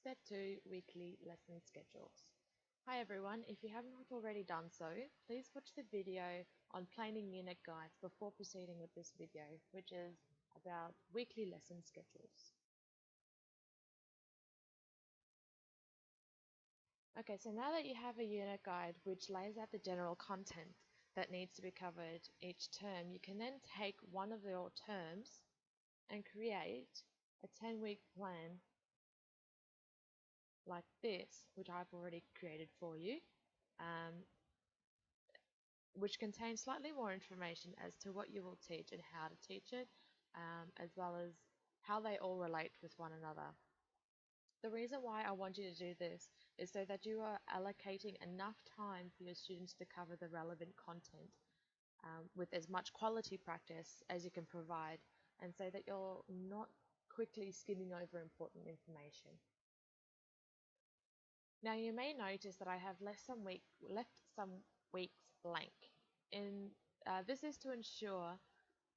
Step 2, Weekly Lesson Schedules. Hi everyone, if you haven't already done so, please watch the video on planning unit guides before proceeding with this video, which is about weekly lesson schedules. Okay, so now that you have a unit guide which lays out the general content that needs to be covered each term, you can then take one of your terms and create a 10-week plan like this, which I've already created for you, which contains slightly more information as to what you will teach and how to teach it, as well as how they all relate with one another. The reason why I want you to do this is so that you are allocating enough time for your students to cover the relevant content with as much quality practice as you can provide, and so that you're not quickly skimming over important information. Now you may notice that I have left some weeks blank. This is to ensure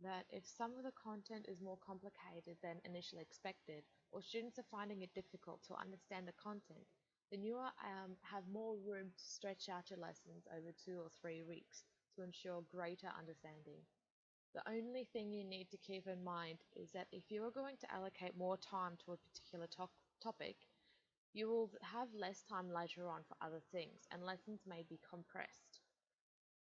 that if some of the content is more complicated than initially expected, or students are finding it difficult to understand the content, then you have more room to stretch out your lessons over 2 or 3 weeks to ensure greater understanding. The only thing you need to keep in mind is that if you are going to allocate more time to a particular topic, you will have less time later on for other things, and lessons may be compressed.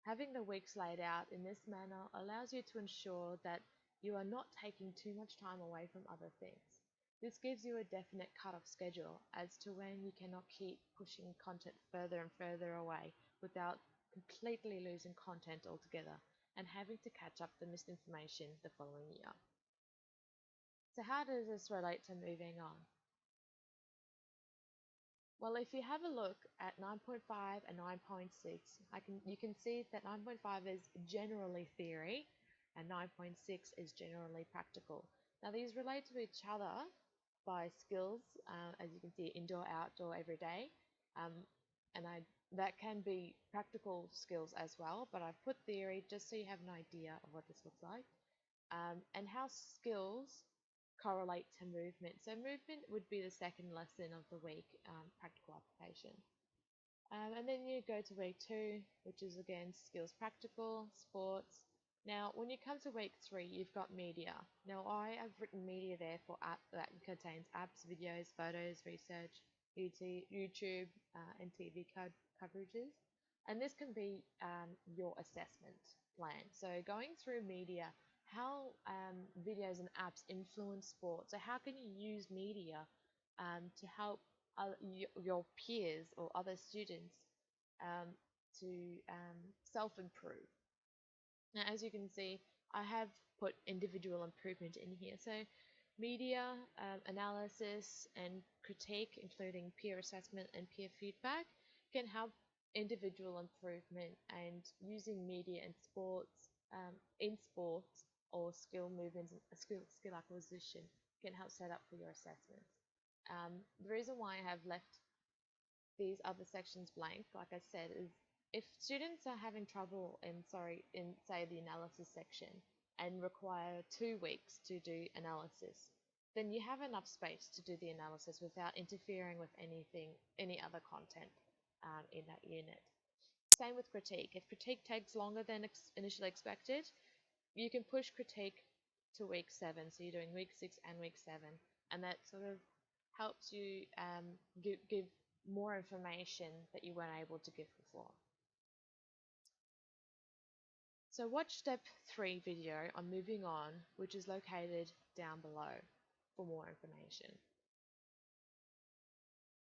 Having the weeks laid out in this manner allows you to ensure that you are not taking too much time away from other things. This gives you a definite cut-off schedule as to when you cannot keep pushing content further and further away without completely losing content altogether and having to catch up the missed information the following year. So how does this relate to moving on? Well, if you have a look at 9.5 and 9.6, you can see that 9.5 is generally theory and 9.6 is generally practical. Now these relate to each other by skills, as you can see, indoor, outdoor, everyday, and that can be practical skills as well, but I've put theory just so you have an idea of what this looks like, and how skills correlate to movement. So movement would be the second lesson of the week, practical application. And then you go to week 2, which is again skills practical, sports. Now when you come to week 3, you've got media. Now I have written media there for that contains apps, videos, photos, research, YouTube, and TV coverages. And this can be your assessment plan. So going through media, how videos and apps influence sports. So how can you use media to help your peers or other students to self-improve. Now, as you can see, I have put individual improvement in here. So media analysis and critique, including peer assessment and peer feedback, can help individual improvement, and using media in sports or skill movements, skill acquisition can help set up for your assessments. The reason why I have left these other sections blank, like I said, is if students are having trouble in say the analysis section and require 2 weeks to do analysis, then you have enough space to do the analysis without interfering with any other content in that unit. Same with critique. If critique takes longer than initially expected, you can push critique to week 7. So you're doing week 6 and week 7, and that sort of helps you give more information that you weren't able to give before. So watch step 3 video on moving on, which is located down below for more information.